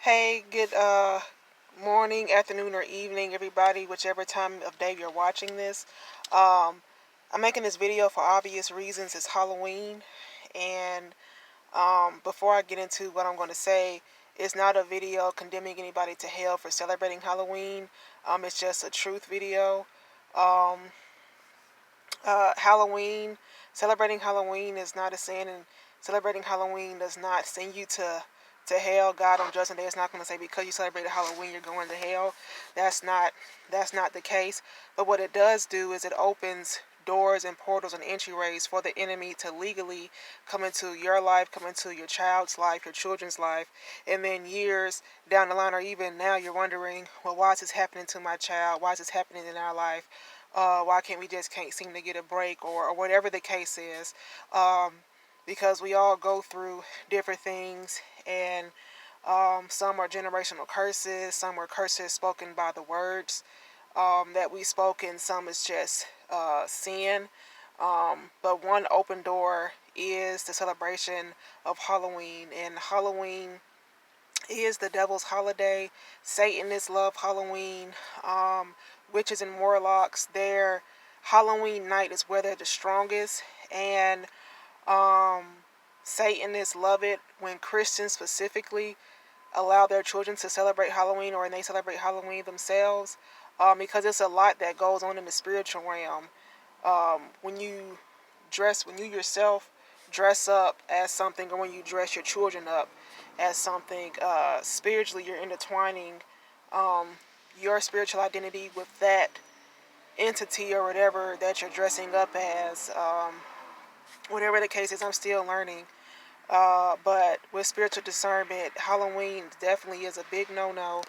Hey, good morning, afternoon, or evening, everybody, whichever time of day you're watching this. I'm making this video for obvious reasons. It's Halloween, and before I get into what I'm going to say, it's not a video condemning anybody to hell for celebrating Halloween. It's just a truth video. Um, Halloween, celebrating Halloween is not a sin, and celebrating Halloween does not send you to hell. God on Judgment Day is not going to say because you celebrated Halloween you're going to hell. That's not the case. But what it does do is it opens doors and portals and entryways for the enemy to legally come into your life, come into your child's life, your children's life, and then years down the line, or even now, you're wondering, well, why is this happening to my child? Why is this happening in our life? Why can't seem to get a break, or whatever the case is, because we all go through different things, and some are generational curses, some are curses spoken by the words that we spoke, and some is just sin. But one open door is the celebration of Halloween, and Halloween is the devil's holiday. Satanists love Halloween. Witches and warlocks, their Halloween night is where they're the strongest, and um, Satanists love it when Christians specifically allow their children to celebrate Halloween, or when they celebrate Halloween themselves, because it's a lot that goes on in the spiritual realm. When you yourself dress up as something, or when you dress your children up as something, spiritually, you're intertwining um, your spiritual identity with that entity or whatever that you're dressing up as. Whatever the case is, I'm still learning. But with spiritual discernment, Halloween definitely is a big no-no.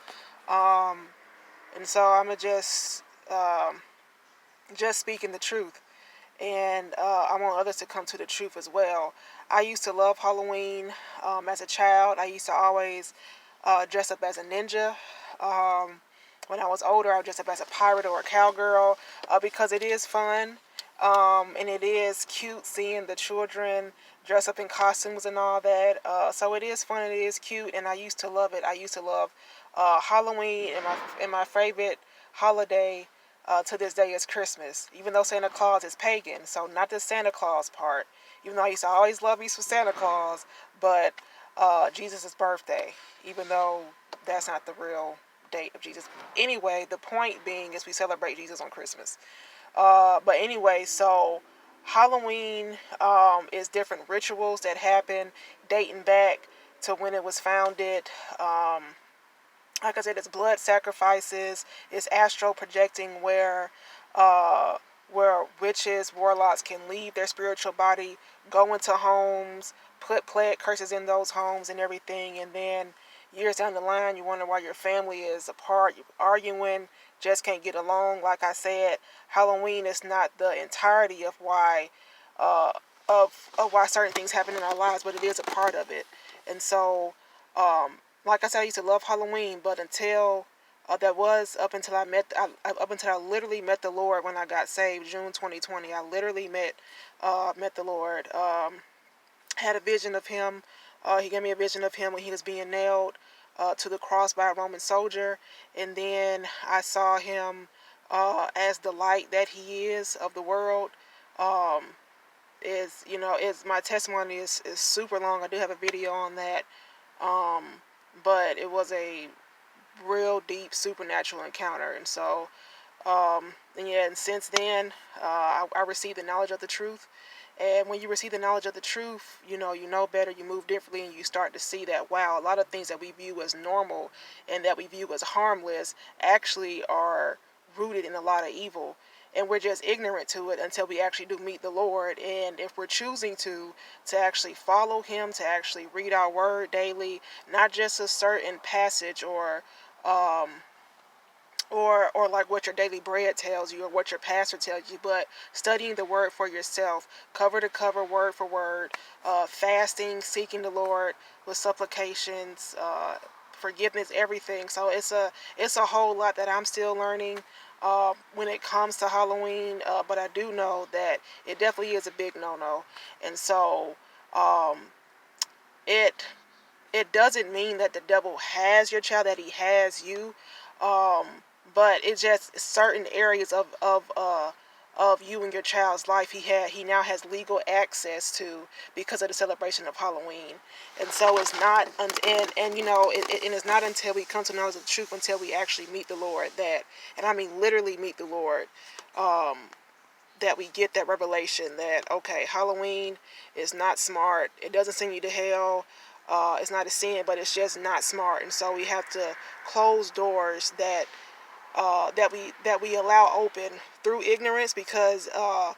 Um, and so I'm just speaking the truth, and I want others to come to the truth as well. I used to love Halloween as a child. I used to always dress up as a ninja. Um, when I was older, I would dress up as a pirate or a cowgirl, because it is fun, and it is cute seeing the children dress up in costumes and all that. So it is fun, and it is cute, and I used to love it. I used to love Halloween, and my favorite holiday to this day is Christmas, even though Santa Claus is pagan. So not the Santa Claus part, even though I used to always love me some Santa Claus, but Jesus' birthday, even though that's not the real date of Jesus. Anyway, the point being is we celebrate Jesus on Christmas. But anyway, so Halloween is different rituals that happen dating back to when it was founded. Like I said, it's blood sacrifices, it's astral projecting, where witches, warlocks can leave their spiritual body, go into homes, put plague curses in those homes and everything, and then years down the line, you wonder why your family is apart, you're arguing, just can't get along. Like I said, Halloween is not the entirety of why uh, of why certain things happen in our lives, but it is a part of it. And so, um, like I said, I used to love Halloween, but until that was up until I literally met the Lord when I got saved, June 2020. I literally met the Lord. Had a vision of him. He gave me a vision of him when he was being nailed to the cross by a Roman soldier, and then I saw him as the light that he is of the world. Um, is my testimony is super long. I do have a video on that, um, but it was a real deep supernatural encounter, and so and yeah, and since then, I received the knowledge of the truth. And when you receive the knowledge of the truth, you know better, you move differently, and you start to see that, wow, a lot of things that we view as normal and that we view as harmless actually are rooted in a lot of evil. And we're just ignorant to it until we actually do meet the Lord. And if we're choosing to actually follow Him, to actually read our word daily, not just a certain passage um, or like what your daily bread tells you or what your pastor tells you, but studying the word for yourself, cover to cover, word for word, fasting, seeking the Lord with supplications, forgiveness, everything. So it's a whole lot that I'm still learning when it comes to Halloween, but I do know that it definitely is a big no-no. And so um, it it doesn't mean that the devil has your child, that he has you. But it's just certain areas of you and your child's life he now has legal access to because of the celebration of Halloween. And so it's not and you know and it's not until we come to knowledge of the truth, until we actually meet the Lord, that, and I mean literally meet the Lord, that we get that revelation that, okay, Halloween is not smart. It doesn't send you to hell. It's not a sin, but it's just not smart. And so we have to close doors that we allow open through ignorance, because a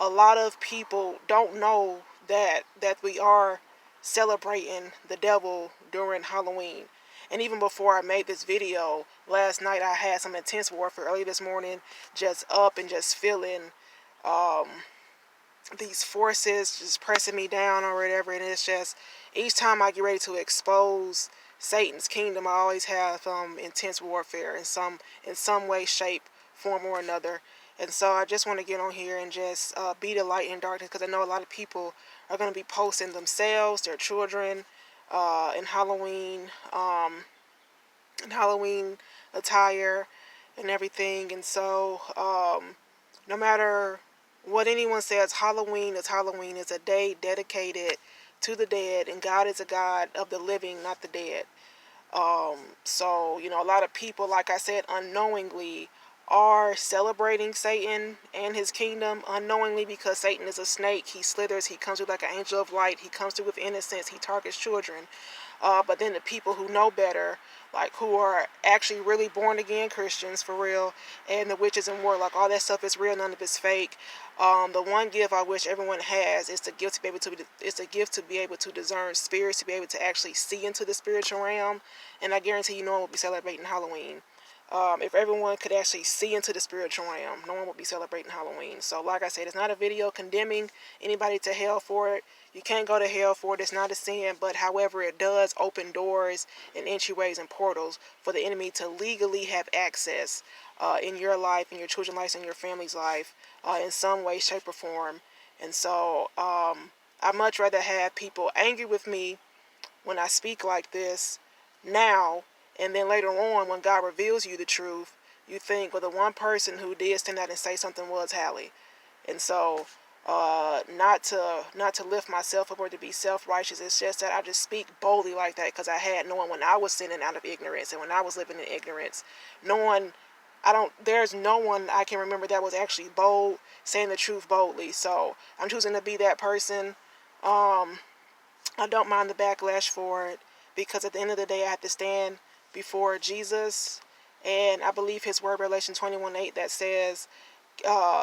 lot of people don't know that we are celebrating the devil during Halloween. And even before I made this video last night, I had some intense warfare. Early this morning, just up and just feeling these forces just pressing me down or whatever. And it's just, each time I get ready to expose Satan's kingdom, I always have intense warfare in some way, shape, form, or another. And so I just want to get on here and just be the light in darkness, because I know a lot of people are going to be posting themselves, their children, in Halloween attire and everything. And so no matter what anyone says, Halloween is Halloween. It's a day dedicated to the dead, and God is a God of the living, not the dead. So, you know, a lot of people, like I said, unknowingly are celebrating Satan and his kingdom unknowingly, because Satan is a snake. He slithers. He comes through like an angel of light. He comes through with innocence. He targets children. But then the people who know better, like who are actually really born again Christians for real, and the witches and warlock, all that stuff is real. None of it's fake. The one gift I wish everyone has is the gift to be able to discern spirits, to be able to actually see into the spiritual realm. And I guarantee you, no one will be celebrating Halloween. If everyone could actually see into the spiritual realm, no one would be celebrating Halloween. So like I said, it's not a video condemning anybody to hell for it. You can't go to hell for it. It's not a sin. But however, it does open doors and entryways and portals for the enemy to legally have access in your life, in your children's life, in your family's life, in some way, shape, or form. And so I'd much rather have people angry with me when I speak like this now, and then later on, when God reveals you the truth, you think, well, the one person who did stand out and say something was Hallie. And so, not to lift myself up or to be self-righteous. It's just that I just speak boldly like that because I had no one when I was sinning out of ignorance, and when I was living in ignorance. There's no one I can remember that was actually bold, saying the truth boldly. So I'm choosing to be that person. I don't mind the backlash for it, because at the end of the day, I have to stand before Jesus. And I believe his word, Revelation 21:8, that says,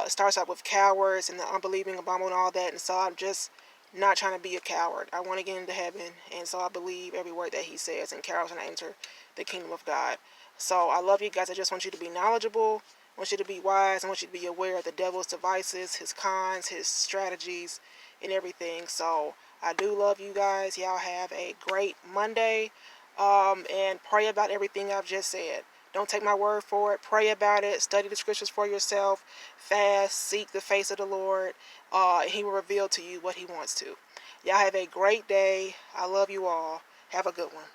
starts out with cowards and the unbelieving, abominable, and all that. And so I'm just not trying to be a coward. I want to get into heaven. And so I believe every word that he says, and cowards will enter the kingdom of God. So I love you guys. I just want you to be knowledgeable. I want you to be wise. I want you to be aware of the devil's devices, his cons, his strategies, and everything. So I do love you guys. Y'all have a great Monday. And pray about everything I've just said. Don't take my word for it. Pray about it. Study the scriptures for yourself. Fast. Seek the face of the Lord. And he will reveal to you what he wants to. Y'all have a great day. I love you all. Have a good one.